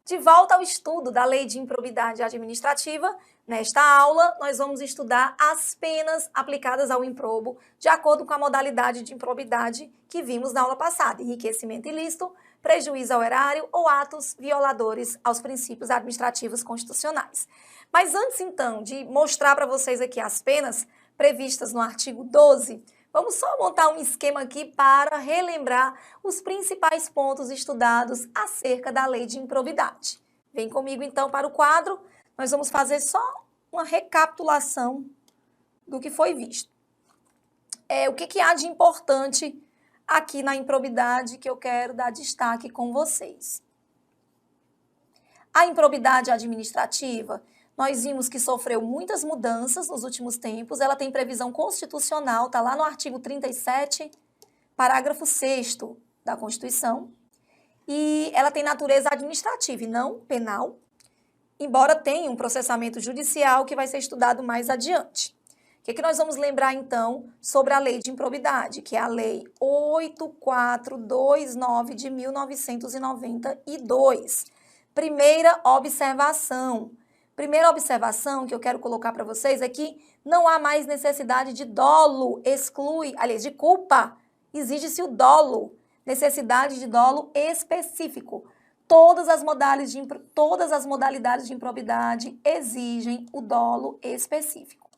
De volta ao estudo da Lei de Improbidade Administrativa, nesta aula nós vamos estudar as penas aplicadas ao improbo de acordo com a modalidade de improbidade que vimos na aula passada: enriquecimento ilícito, prejuízo ao erário ou atos violadores aos princípios administrativos constitucionais. Mas antes então de mostrar para vocês aqui as penas previstas no artigo 12, vamos só montar um esquema aqui para relembrar os principais pontos estudados acerca da lei de improbidade. Vem comigo então para o quadro, nós vamos fazer só uma recapitulação do que foi visto. O que há de importante aqui na improbidade que eu quero dar destaque com vocês? A improbidade administrativa, nós vimos que sofreu muitas mudanças nos últimos tempos, ela tem previsão constitucional, está lá no artigo 37, parágrafo 6º da Constituição, e ela tem natureza administrativa e não penal, embora tenha um processamento judicial que vai ser estudado mais adiante. O que nós vamos lembrar, então, sobre a lei de improbidade, que é a Lei 8429 de 1992. Primeira observação que eu quero colocar para vocês é que não há mais necessidade de dolo, de culpa, exige-se o dolo, necessidade de dolo específico. Todas as modalidades de improbidade exigem o dolo específico.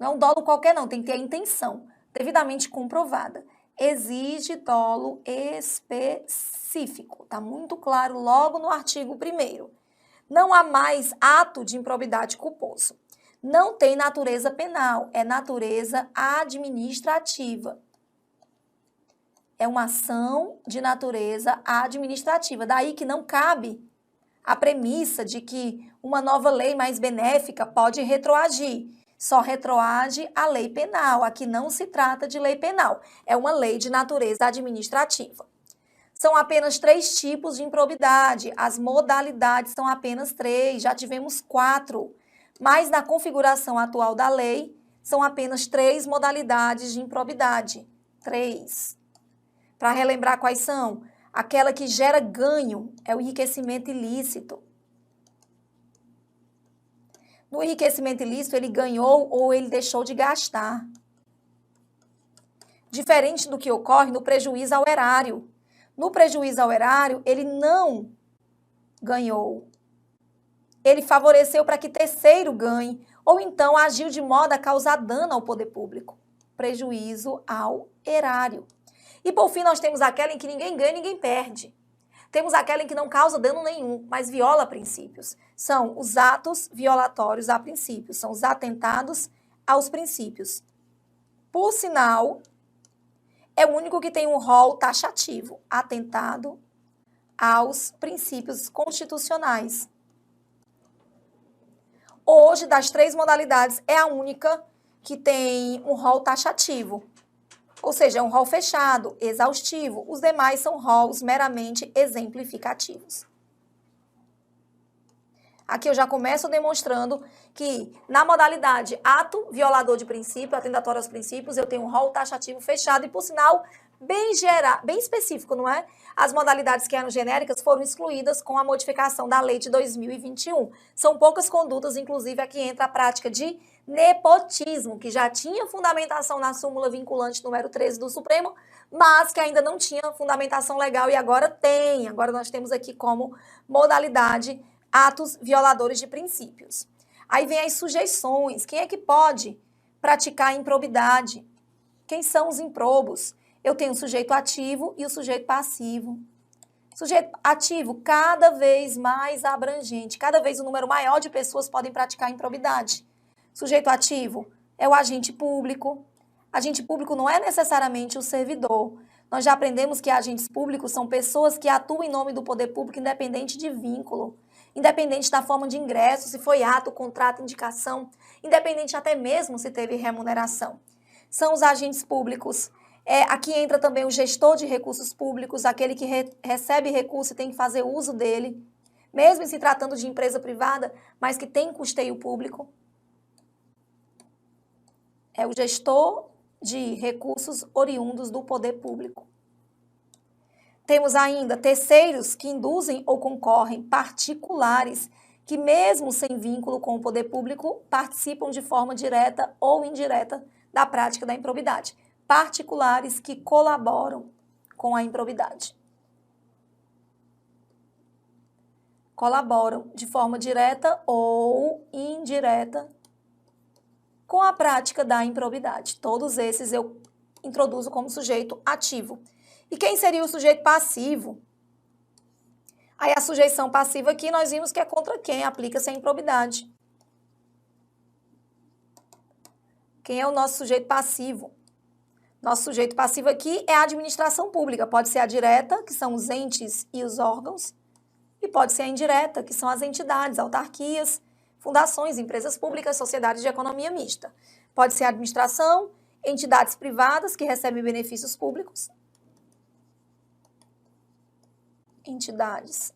Não é um dolo qualquer não, tem que ter a intenção devidamente comprovada. Exige dolo específico, está muito claro logo no artigo 1º. Não há mais ato de improbidade culposo. Não tem natureza penal, é natureza administrativa. É uma ação de natureza administrativa. Daí que não cabe a premissa de que uma nova lei mais benéfica pode retroagir. Só retroage a lei penal. Aqui não se trata de lei penal. É uma lei de natureza administrativa. São apenas 3 tipos de improbidade. As modalidades são apenas 3. Já tivemos 4. Mas na configuração atual da lei, são apenas 3 modalidades de improbidade. 3. Para relembrar quais são? Aquela que gera ganho é o enriquecimento ilícito. No enriquecimento ilícito, ele ganhou ou ele deixou de gastar. Diferente do que ocorre no prejuízo ao erário. No prejuízo ao erário, ele não ganhou. Ele favoreceu para que terceiro ganhe, ou então agiu de modo a causar dano ao poder público. Prejuízo ao erário. E por fim, nós temos aquela em que ninguém ganha e ninguém perde. Temos aquela em que não causa dano nenhum, mas viola princípios. São os atos violatórios a princípios, são os atentados aos princípios. Por sinal, é o único que tem um rol taxativo, atentado aos princípios constitucionais. Hoje, das 3 modalidades, é a única que tem um rol taxativo, ou seja, é um rol fechado, exaustivo. Os demais são rolos meramente exemplificativos. Aqui eu já começo demonstrando que na modalidade ato violador de princípio, atentatório aos princípios, eu tenho um rol taxativo fechado e, por sinal, bem específico, não é? As modalidades que eram genéricas foram excluídas com a modificação da lei de 2021. São poucas condutas, inclusive aqui entra a prática de nepotismo, que já tinha fundamentação na súmula vinculante número 13 do Supremo, mas que ainda não tinha fundamentação legal e agora tem. Agora nós temos aqui como modalidade atos violadores de princípios. Aí vem as sujeições. Quem é que pode praticar improbidade? Quem são os improbos? Eu tenho o sujeito ativo e o sujeito passivo. Sujeito ativo cada vez mais abrangente, cada vez um número maior de pessoas podem praticar improbidade. Sujeito ativo é o agente público. Agente público não é necessariamente o servidor. Nós já aprendemos que agentes públicos são pessoas que atuam em nome do poder público independente de vínculo, independente da forma de ingresso, se foi ato, contrato, indicação, independente até mesmo se teve remuneração. São os agentes públicos. Aqui entra também o gestor de recursos públicos, aquele que recebe recurso e tem que fazer uso dele, mesmo se tratando de empresa privada, mas que tem custeio público. É o gestor de recursos oriundos do poder público. Temos ainda terceiros que induzem ou concorrem, particulares que mesmo sem vínculo com o poder público participam de forma direta ou indireta da prática da improbidade. Particulares que colaboram com a improbidade. Colaboram de forma direta ou indireta com a prática da improbidade. Todos esses eu introduzo como sujeito ativo. E quem seria o sujeito passivo? Aí a sujeição passiva aqui nós vimos que é contra quem aplica-se a improbidade. Quem é o nosso sujeito passivo? Nosso sujeito passivo aqui é a administração pública. Pode ser a direta, que são os entes e os órgãos, e pode ser a indireta, que são as entidades, autarquias, fundações, empresas públicas, sociedades de economia mista. Pode ser a administração, entidades privadas que recebem benefícios públicos, entidades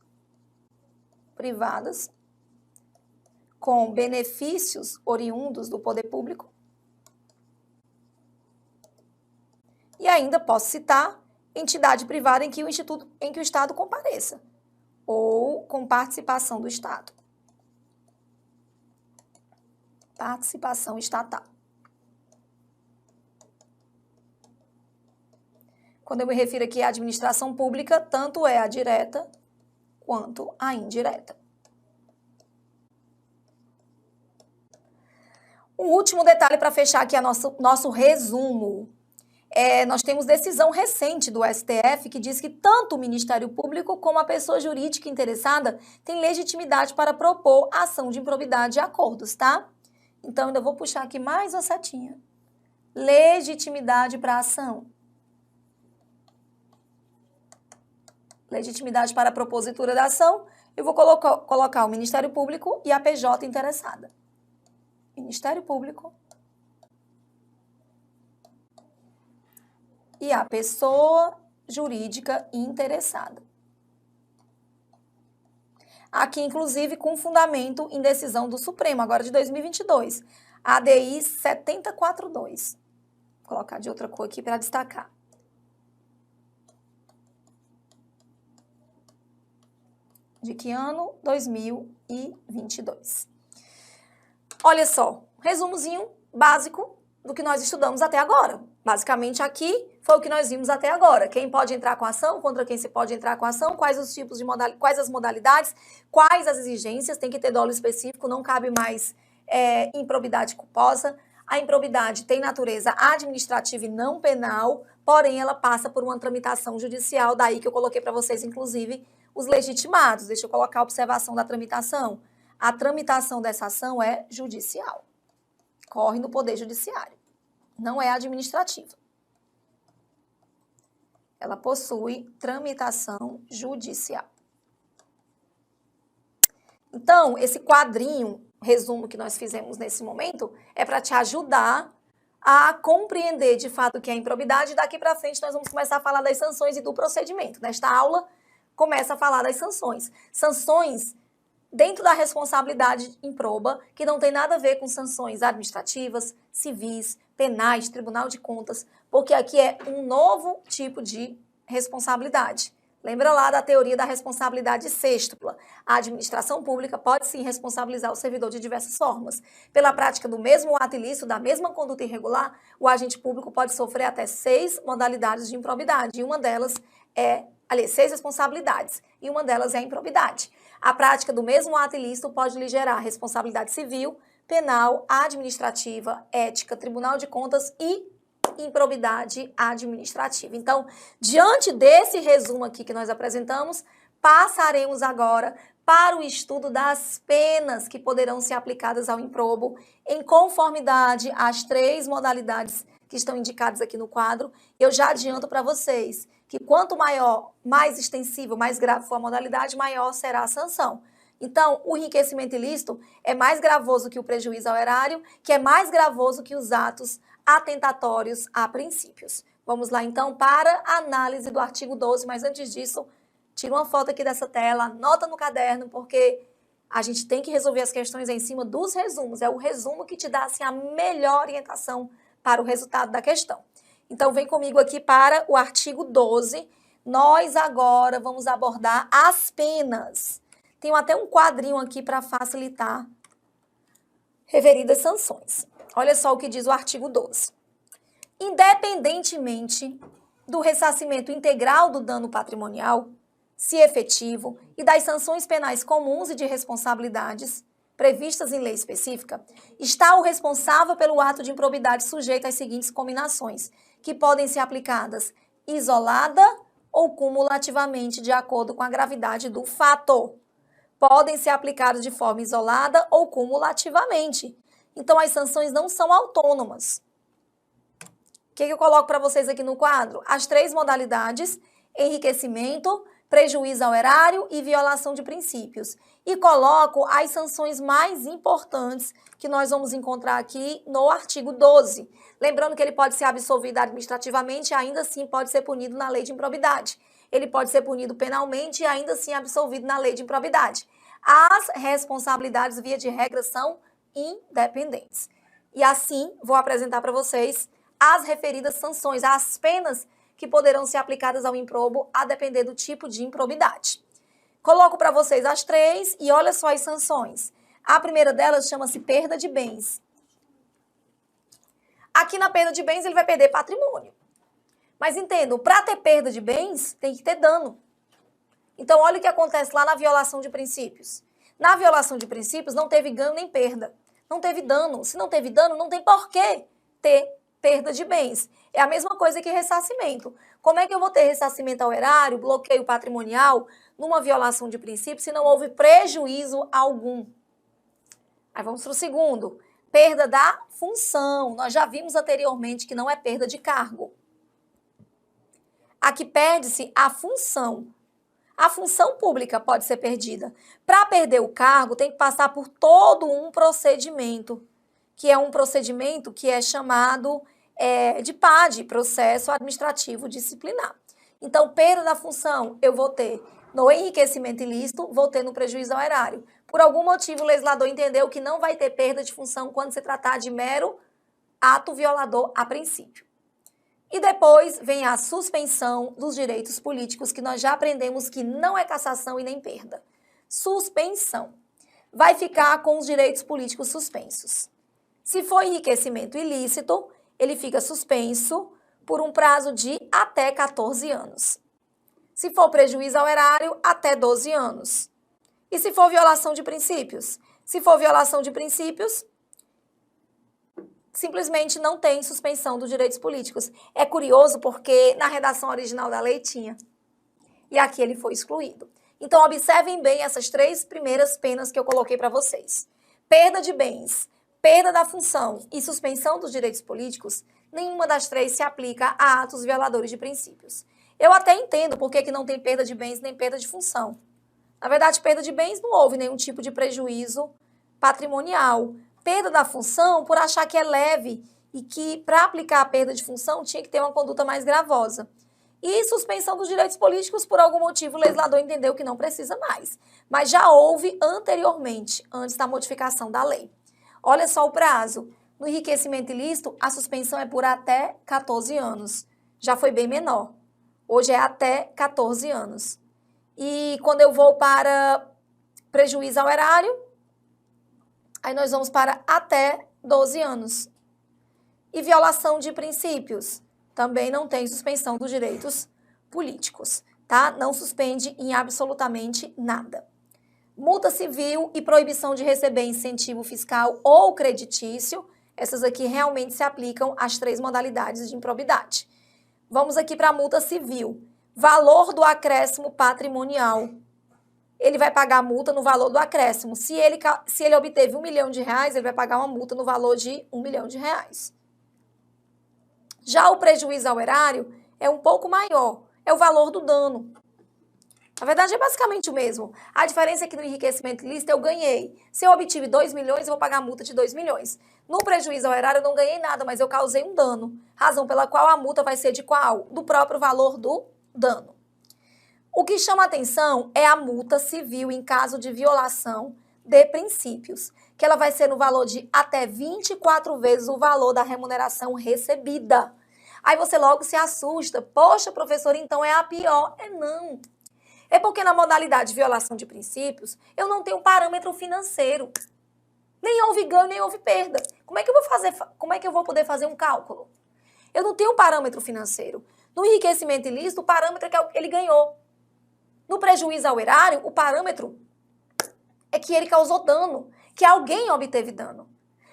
privadas com benefícios oriundos do poder público. E ainda posso citar entidade privada em que o Estado compareça, ou com participação do Estado. Participação estatal. Quando eu me refiro aqui à administração pública, tanto é a direta quanto a indireta. Um último detalhe para fechar aqui nosso resumo. Nós temos decisão recente do STF que diz que tanto o Ministério Público como a pessoa jurídica interessada tem legitimidade para propor ação de improbidade de acordos, tá? Então, ainda vou puxar aqui mais uma setinha. Legitimidade para ação. Legitimidade para a propositura da ação. Eu vou colocar o Ministério Público e a PJ interessada. Ministério Público e a pessoa jurídica interessada. Aqui, inclusive, com fundamento em decisão do Supremo, agora de 2022, ADI 7042. Vou colocar de outra cor aqui para destacar. De que ano? 2022. Olha só, resumozinho básico do que nós estudamos até agora. Basicamente aqui foi o que nós vimos até agora. Quem pode entrar com ação, contra quem se pode entrar com ação, quais os tipos de quais as modalidades, quais as exigências, tem que ter dolo específico, não cabe mais improbidade culposa. A improbidade tem natureza administrativa e não penal, porém ela passa por uma tramitação judicial, daí que eu coloquei para vocês, inclusive, os legitimados. Deixa eu colocar a observação da tramitação. A tramitação dessa ação é judicial. Corre no Poder Judiciário. Não é administrativa. Ela possui tramitação judicial. Então, esse quadrinho, resumo que nós fizemos nesse momento, é para te ajudar a compreender de fato o que é improbidade. Daqui para frente nós vamos começar a falar das sanções e do procedimento. Nesta aula, começa a falar das sanções. Sanções dentro da responsabilidade improba, que não tem nada a ver com sanções administrativas, civis, penais, Tribunal de Contas, porque aqui é um novo tipo de responsabilidade. Lembra lá da teoria da responsabilidade sêxtupla. A administração pública pode sim responsabilizar o servidor de diversas formas. Pela prática do mesmo ato ilícito, da mesma conduta irregular, o agente público pode sofrer até 6 modalidades de improbidade, e uma delas aliás, 6 responsabilidades, e uma delas é a improbidade. A prática do mesmo ato ilícito pode lhe gerar responsabilidade civil, penal, administrativa, ética, Tribunal de Contas e improbidade administrativa. Então, diante desse resumo aqui que nós apresentamos, passaremos agora para o estudo das penas que poderão ser aplicadas ao improbo em conformidade às 3 modalidades que estão indicadas aqui no quadro. Eu já adianto para vocês que quanto maior, mais extensivo, mais grave for a modalidade, maior será a sanção. Então, o enriquecimento ilícito é mais gravoso que o prejuízo ao erário, que é mais gravoso que os atos atentatórios a princípios. Vamos lá, então, para a análise do artigo 12, mas antes disso, tira uma foto aqui dessa tela, anota no caderno, porque a gente tem que resolver as questões em cima dos resumos. É o resumo que te dá assim, a melhor orientação para o resultado da questão. Então, vem comigo aqui para o artigo 12 Nós agora vamos abordar as penas. Tenho até um quadrinho aqui para facilitar. Referidas sanções. Olha só o que diz o artigo 12. Independentemente do ressarcimento integral do dano patrimonial, se efetivo, e das sanções penais comuns e de responsabilidades previstas em lei específica, está o responsável pelo ato de improbidade sujeito às seguintes combinações, que podem ser aplicadas isolada ou cumulativamente de acordo com a gravidade do fato. Podem ser aplicadas de forma isolada ou cumulativamente. Então, as sanções não são autônomas. O que eu coloco para vocês aqui no quadro? As 3 modalidades: enriquecimento, prejuízo ao erário e violação de princípios. E coloco as sanções mais importantes que nós vamos encontrar aqui no artigo 12. Lembrando que ele pode ser absolvido administrativamente e ainda assim pode ser punido na lei de improbidade. Ele pode ser punido penalmente e ainda assim absolvido na lei de improbidade. As responsabilidades, via de regra, são independentes. E assim, vou apresentar para vocês as referidas sanções, as penas que poderão ser aplicadas ao improbo a depender do tipo de improbidade. Coloco para vocês as 3 e olha só as sanções. A primeira delas chama-se perda de bens. Aqui na perda de bens ele vai perder patrimônio. Mas entendam, para ter perda de bens tem que ter dano. Então olha o que acontece lá na violação de princípios. Na violação de princípios não teve ganho nem perda. Não teve dano. Se não teve dano, não tem por que ter perda de bens. É a mesma coisa que ressarcimento. Como é que eu vou ter ressarcimento ao erário, bloqueio patrimonial, numa violação de princípio, se não houve prejuízo algum? Aí vamos para o segundo. Perda da função. Nós já vimos anteriormente que não é perda de cargo. Aqui perde-se a função. A função pública pode ser perdida. Para perder o cargo, tem que passar por todo um procedimento, que é um procedimento que é chamado de PAD, Processo Administrativo Disciplinar. Então, perda da função, eu vou ter no enriquecimento ilícito, vou ter no prejuízo ao erário. Por algum motivo, o legislador entendeu que não vai ter perda de função quando se tratar de mero ato violador a princípio. E depois vem a suspensão dos direitos políticos, que nós já aprendemos que não é cassação e nem perda. Suspensão. Vai ficar com os direitos políticos suspensos. Se for enriquecimento ilícito, ele fica suspenso por um prazo de até 14 anos. Se for prejuízo ao erário, até 12 anos. E se for violação de princípios? Se for violação de princípios, simplesmente não tem suspensão dos direitos políticos. É curioso porque na redação original da lei tinha. E aqui ele foi excluído. Então, observem bem essas 3 primeiras penas que eu coloquei para vocês. Perda de bens, perda da função e suspensão dos direitos políticos, nenhuma das 3 se aplica a atos violadores de princípios. Eu até entendo por que não tem perda de bens nem perda de função. Na verdade, perda de bens não houve nenhum tipo de prejuízo patrimonial. Perda da função por achar que é leve e que para aplicar a perda de função tinha que ter uma conduta mais gravosa. E suspensão dos direitos políticos, por algum motivo, o legislador entendeu que não precisa mais. Mas já houve anteriormente, antes da modificação da lei. Olha só o prazo. No enriquecimento ilícito, a suspensão é por até 14 anos. Já foi bem menor. Hoje é até 14 anos. E quando eu vou para prejuízo ao erário, aí nós vamos para até 12 anos. E violação de princípios. Também não tem suspensão dos direitos políticos, tá? Não suspende em absolutamente nada. Multa civil e proibição de receber incentivo fiscal ou creditício. Essas aqui realmente se aplicam às 3 modalidades de improbidade. Vamos aqui para a multa civil. Valor do acréscimo patrimonial. Ele vai pagar a multa no valor do acréscimo. Se ele obteve R$1 milhão, ele vai pagar uma multa no valor de R$1 milhão. Já o prejuízo ao erário é um pouco maior, é o valor do dano. Na verdade, é basicamente o mesmo. A diferença é que no enriquecimento ilícito eu ganhei. Se eu obtive 2 milhões, eu vou pagar a multa de 2 milhões. No prejuízo ao erário eu não ganhei nada, mas eu causei um dano. Razão pela qual a multa vai ser de qual? Do próprio valor do dano. O que chama atenção é a multa civil em caso de violação de princípios, que ela vai ser no valor de até 24 vezes o valor da remuneração recebida. Aí você logo se assusta. Poxa, professor, então é a pior. Não. É porque na modalidade de violação de princípios, eu não tenho parâmetro financeiro. Nem houve ganho, nem houve perda. Como é que eu vou poder fazer um cálculo? Eu não tenho parâmetro financeiro. No enriquecimento ilícito, o parâmetro é que ele ganhou. No prejuízo ao erário, o parâmetro é que ele causou dano, que alguém obteve dano.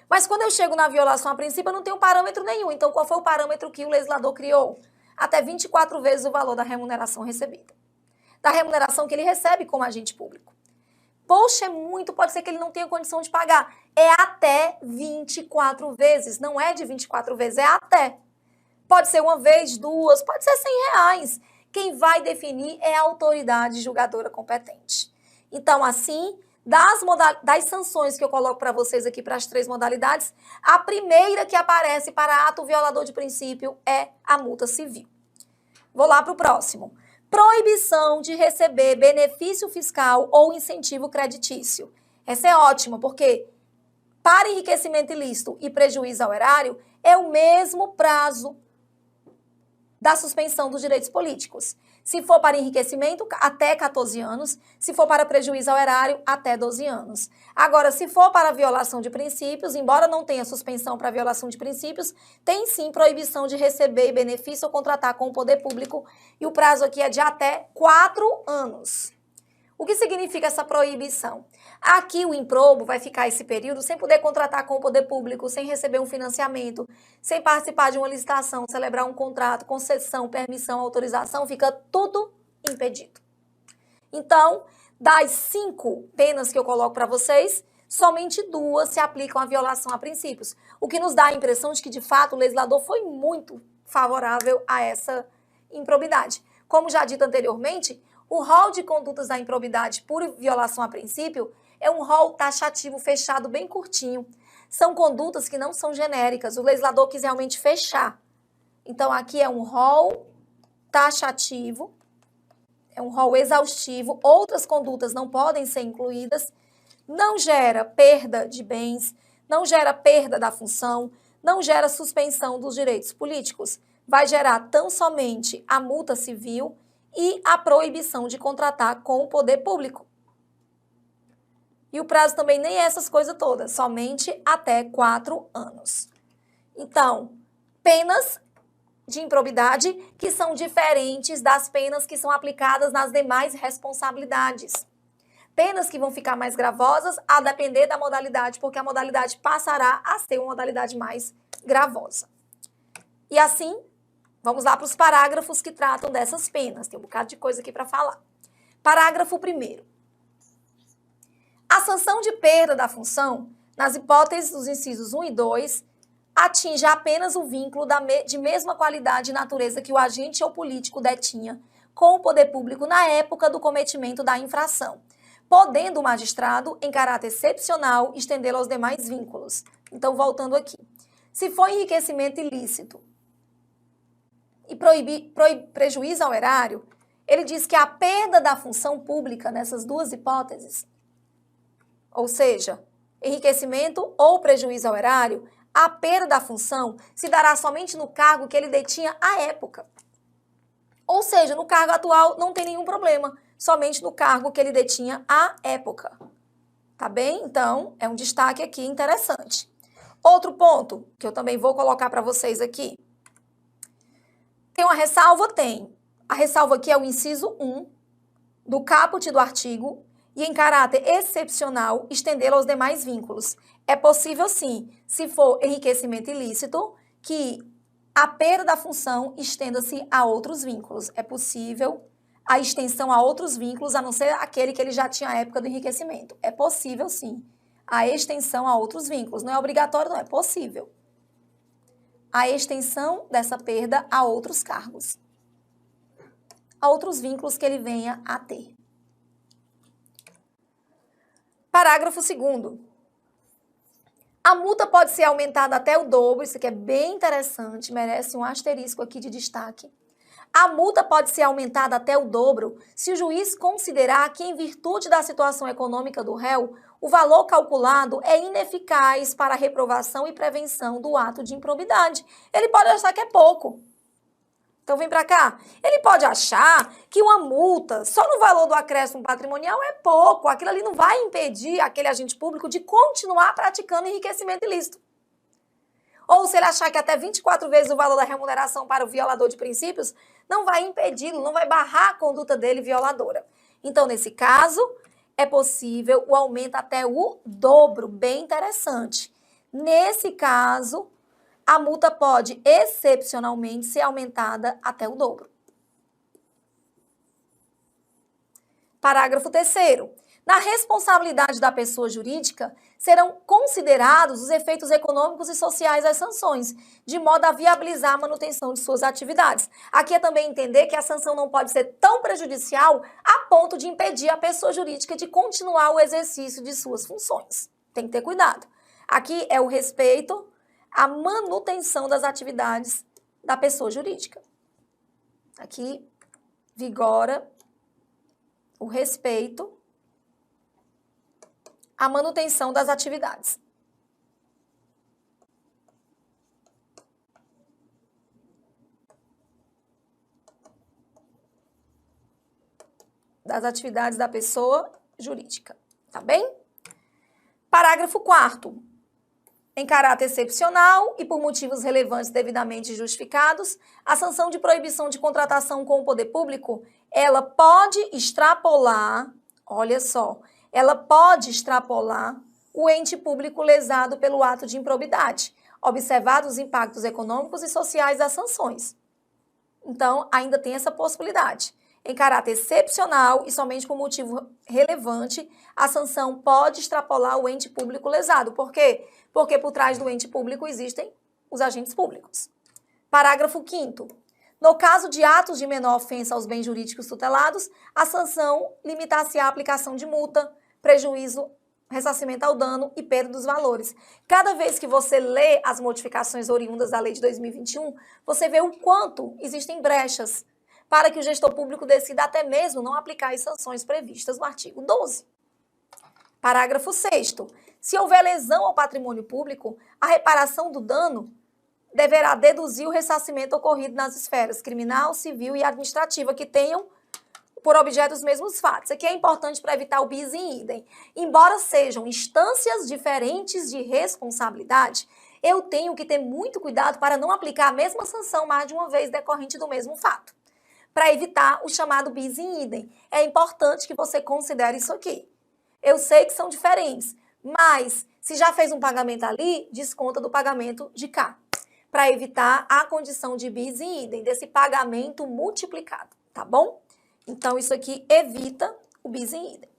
Mas quando eu chego na violação a princípio, eu não tenho parâmetro nenhum. Então, qual foi o parâmetro que o legislador criou? Até 24 vezes o valor da remuneração recebida. Da remuneração que ele recebe como agente público. Poxa, é muito, pode ser que ele não tenha condição de pagar. É até 24 vezes, não é de 24 vezes, é até. Pode ser uma vez, duas, pode ser R$100. Quem vai definir é a autoridade julgadora competente. Então, assim, das sanções que eu coloco para vocês aqui para as 3 modalidades, a primeira que aparece para ato violador de princípio é a multa civil. Vou lá para o próximo. Proibição de receber benefício fiscal ou incentivo creditício. Essa é ótima, porque para enriquecimento ilícito e prejuízo ao erário, é o mesmo prazo da suspensão dos direitos políticos. Se for para enriquecimento, até 14 anos. Se for para prejuízo ao erário, até 12 anos. Agora, se for para violação de princípios, embora não tenha suspensão para violação de princípios, tem sim proibição de receber benefício ou contratar com o poder público, e o prazo aqui é de até 4 anos. O que significa essa proibição? Aqui o improbo vai ficar esse período sem poder contratar com o poder público, sem receber um financiamento, sem participar de uma licitação, celebrar um contrato, concessão, permissão, autorização, fica tudo impedido. Então, das 5 penas que eu coloco para vocês, somente 2 se aplicam à violação a princípios, o que nos dá a impressão de que, de fato, o legislador foi muito favorável a essa improbidade. Como já dito anteriormente, o rol de condutas da improbidade por violação a princípio é um rol taxativo fechado bem curtinho. São condutas que não são genéricas. O legislador quis realmente fechar. Então, aqui é um rol taxativo, é um rol exaustivo. Outras condutas não podem ser incluídas. Não gera perda de bens, não gera perda da função, não gera suspensão dos direitos políticos. Vai gerar tão somente a multa civil e a proibição de contratar com o poder público. E o prazo também nem é essas coisas todas, somente até 4 anos. Então, penas de improbidade que são diferentes das penas que são aplicadas nas demais responsabilidades. Penas que vão ficar mais gravosas a depender da modalidade, porque a modalidade passará a ser uma modalidade mais gravosa. E assim, vamos lá para os parágrafos que tratam dessas penas. Tem um bocado de coisa aqui para falar. Parágrafo 1º. A sanção de perda da função, nas hipóteses dos incisos 1 e 2, atinge apenas o vínculo de mesma qualidade e natureza que o agente ou político detinha com o poder público na época do cometimento da infração, podendo o magistrado, em caráter excepcional, estendê-lo aos demais vínculos. Então, voltando aqui. Se for enriquecimento ilícito e prejuízo ao erário, ele diz que a perda da função pública nessas 2 hipóteses, ou seja, enriquecimento ou prejuízo ao erário, a perda da função se dará somente no cargo que ele detinha à época. Ou seja, no cargo atual não tem nenhum problema, somente no cargo que ele detinha à época. Tá bem? Então, é um destaque aqui interessante. Outro ponto que eu também vou colocar para vocês aqui. Tem uma ressalva? Tem. A ressalva aqui é o inciso 1 do caput do artigo e, em caráter excepcional, estendê-lo aos demais vínculos. É possível, sim, se for enriquecimento ilícito, que a perda da função estenda-se a outros vínculos. É possível a extensão a outros vínculos, a não ser aquele que ele já tinha à época do enriquecimento. É possível, sim, a extensão a outros vínculos. Não é obrigatório, não, é possível. A extensão dessa perda a outros cargos, a outros vínculos que ele venha a ter. Parágrafo 2º. A multa pode ser aumentada até o dobro, isso aqui é bem interessante, merece um asterisco aqui de destaque. A multa pode ser aumentada até o dobro se o juiz considerar que, em virtude da situação econômica do réu, o valor calculado é ineficaz para a reprovação e prevenção do ato de improbidade. Ele pode achar que é pouco. Então vem para cá. Ele pode achar que uma multa só no valor do acréscimo patrimonial é pouco. Aquilo ali não vai impedir aquele agente público de continuar praticando enriquecimento ilícito. Ou se ele achar que até 24 vezes o valor da remuneração para o violador de princípios, não vai impedi-lo, não vai barrar a conduta dele violadora. Então, nesse caso, é possível o aumento até o dobro, bem interessante. Nesse caso, a multa pode, excepcionalmente, ser aumentada até o dobro. Parágrafo 3º. Na responsabilidade da pessoa jurídica, serão considerados os efeitos econômicos e sociais das sanções, de modo a viabilizar a manutenção de suas atividades. Aqui é também entender que a sanção não pode ser tão prejudicial a ponto de impedir a pessoa jurídica de continuar o exercício de suas funções. Tem que ter cuidado. Aqui é o respeito à manutenção das atividades da pessoa jurídica. Aqui vigora o respeito à manutenção das atividades. Das atividades da pessoa jurídica, tá bem? Parágrafo 4º. Em caráter excepcional e por motivos relevantes devidamente justificados, a sanção de proibição de contratação com o poder público, ela pode extrapolar, olha só, ela pode extrapolar o ente público lesado pelo ato de improbidade, observados os impactos econômicos e sociais das sanções. Então, ainda tem essa possibilidade. Em caráter excepcional e somente por motivo relevante, a sanção pode extrapolar o ente público lesado. Por quê? Porque por trás do ente público existem os agentes públicos. Parágrafo 5º. No caso de atos de menor ofensa aos bens jurídicos tutelados, a sanção limitar-se à aplicação de multa, prejuízo, ressarcimento ao dano e perda dos valores. Cada vez que você lê as modificações oriundas da lei de 2021, você vê o quanto existem brechas para que o gestor público decida até mesmo não aplicar as sanções previstas no artigo 12. Parágrafo 6º. Se houver lesão ao patrimônio público, a reparação do dano deverá deduzir o ressarcimento ocorrido nas esferas criminal, civil e administrativa que tenham por objeto os mesmos fatos. Aqui é importante para evitar o bis in idem. Embora sejam instâncias diferentes de responsabilidade, eu tenho que ter muito cuidado para não aplicar a mesma sanção mais de uma vez decorrente do mesmo fato, para evitar o chamado bis in idem. É importante que você considere isso aqui. Eu sei que são diferentes, mas se já fez um pagamento ali, desconta do pagamento de cá, para evitar a condição de bis in idem, desse pagamento multiplicado, tá bom? Então, isso aqui evita o bis in idem.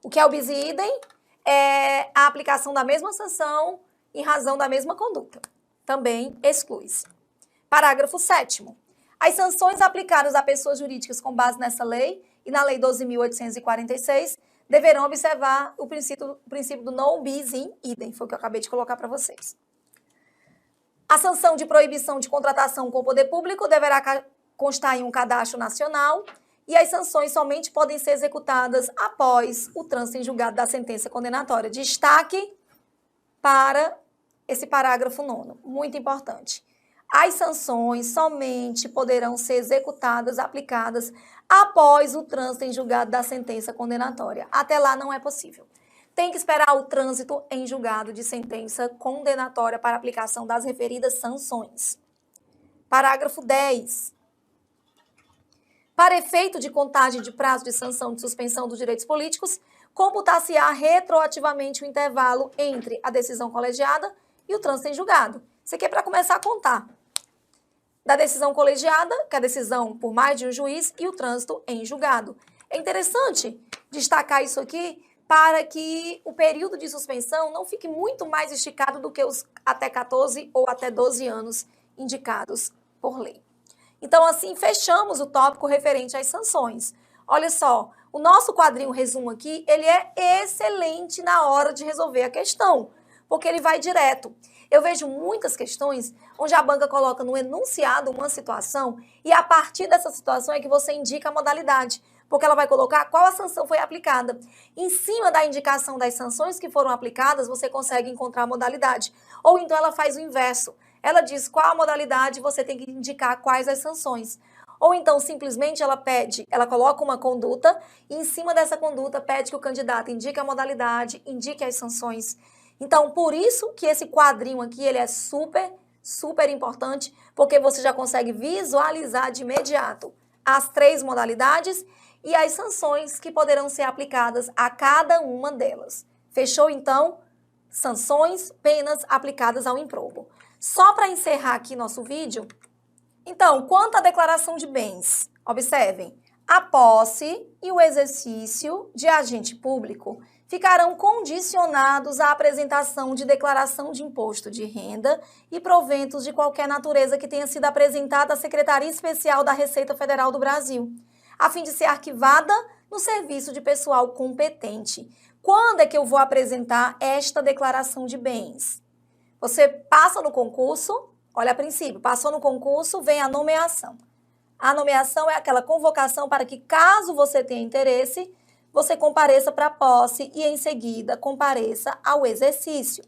O que é o bis in idem? É a aplicação da mesma sanção em razão da mesma conduta. Também exclui-se. Parágrafo 7º. As sanções aplicadas a pessoas jurídicas com base nessa lei e na Lei 12.846 deverão observar o princípio do non bis in idem, foi o que eu acabei de colocar para vocês. A sanção de proibição de contratação com o poder público deverá constar em um cadastro nacional e as sanções somente podem ser executadas após o trânsito em julgado da sentença condenatória. Destaque para esse parágrafo 9º, muito importante. As sanções somente poderão ser executadas, aplicadas após o trânsito em julgado da sentença condenatória. Até lá não é possível. Tem que esperar o trânsito em julgado de sentença condenatória para aplicação das referidas sanções. Parágrafo 10. Para efeito de contagem de prazo de sanção de suspensão dos direitos políticos, computar-se-á retroativamente o intervalo entre a decisão colegiada e o trânsito em julgado. Isso aqui é para começar a contar. Da decisão colegiada, que é a decisão por mais de um juiz, e o trânsito em julgado. É interessante destacar isso aqui para que o período de suspensão não fique muito mais esticado do que os até 14 ou até 12 anos indicados por lei. Então, assim, fechamos o tópico referente às sanções. Olha só, o nosso quadrinho resumo aqui, ele é excelente na hora de resolver a questão, porque ele vai direto. Eu vejo muitas questões onde a banca coloca no enunciado uma situação e a partir dessa situação é que você indica a modalidade. porque ela vai colocar qual a sanção foi aplicada. Em cima da indicação das sanções que foram aplicadas, você consegue encontrar a modalidade. Ou então ela faz o inverso. Ela diz qual a modalidade, você tem que indicar quais as sanções. Ou então, simplesmente, ela coloca uma conduta e em cima dessa conduta pede que o candidato indique a modalidade, indique as sanções. Então, por isso que esse quadrinho aqui, ele é super importante, porque você já consegue visualizar de imediato as 3 modalidades e as sanções que poderão ser aplicadas a cada uma delas. Fechou, então? Sanções, penas aplicadas ao improbo. Só para encerrar aqui nosso vídeo, então, quanto à declaração de bens, observem, a posse e o exercício de agente público ficarão condicionados à apresentação de declaração de imposto de renda e proventos de qualquer natureza que tenha sido apresentada à Secretaria Especial da Receita Federal do Brasil, a fim de ser arquivada no serviço de pessoal competente. Quando é que eu vou apresentar esta declaração de bens? Você passa no concurso, olha a princípio, passou no concurso, vem a nomeação. A nomeação é aquela convocação para que, caso você tenha interesse, você compareça para a posse e, em seguida, compareça ao exercício.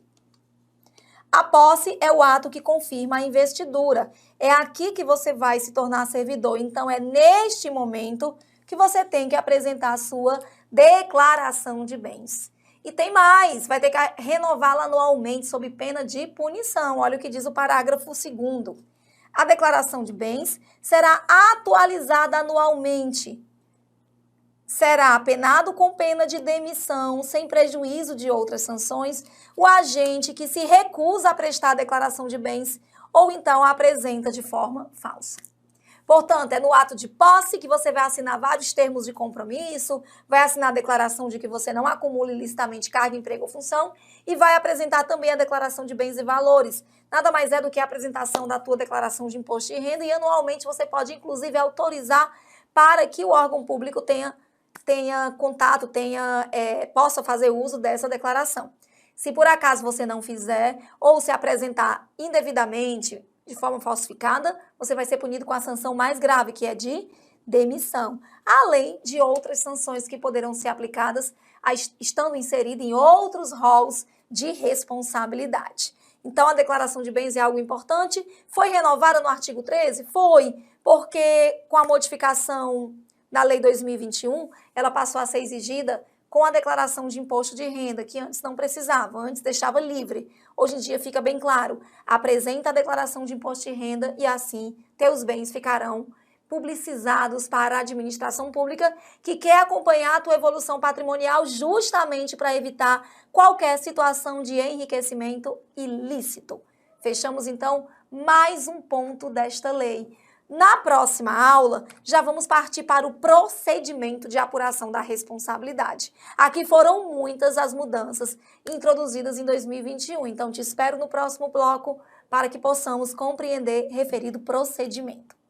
A posse é o ato que confirma a investidura. É aqui que você vai se tornar servidor. Então, é neste momento que você tem que apresentar a sua declaração de bens. E tem mais, vai ter que renová-la anualmente sob pena de punição. Olha o que diz o parágrafo 2º. A declaração de bens será atualizada anualmente. Será penado com pena de demissão, sem prejuízo de outras sanções, o agente que se recusa a prestar a declaração de bens ou então a apresenta de forma falsa. Portanto, é no ato de posse que você vai assinar vários termos de compromisso, vai assinar a declaração de que você não acumula ilicitamente cargo, emprego ou função e vai apresentar também a declaração de bens e valores. Nada mais é do que a apresentação da tua declaração de imposto de renda e anualmente você pode, inclusive, autorizar para que o órgão público tenha contato, possa fazer uso dessa declaração. Se por acaso você não fizer ou se apresentar indevidamente, de forma falsificada, você vai ser punido com a sanção mais grave, que é de demissão, além de outras sanções que poderão ser aplicadas estando inserido em outros rolos de responsabilidade. Então, a declaração de bens é algo importante. Foi renovada no artigo 13? Foi, porque com a modificação da Lei 2021, ela passou a ser exigida com a declaração de imposto de renda, que antes não precisava, antes deixava livre. Hoje em dia fica bem claro, apresenta a declaração de imposto de renda e assim teus bens ficarão publicizados para a administração pública que quer acompanhar a tua evolução patrimonial justamente para evitar qualquer situação de enriquecimento ilícito. Fechamos então mais um ponto desta lei. Na próxima aula, já vamos partir para o procedimento de apuração da responsabilidade. Aqui foram muitas as mudanças introduzidas em 2021, então te espero no próximo bloco para que possamos compreender referido procedimento.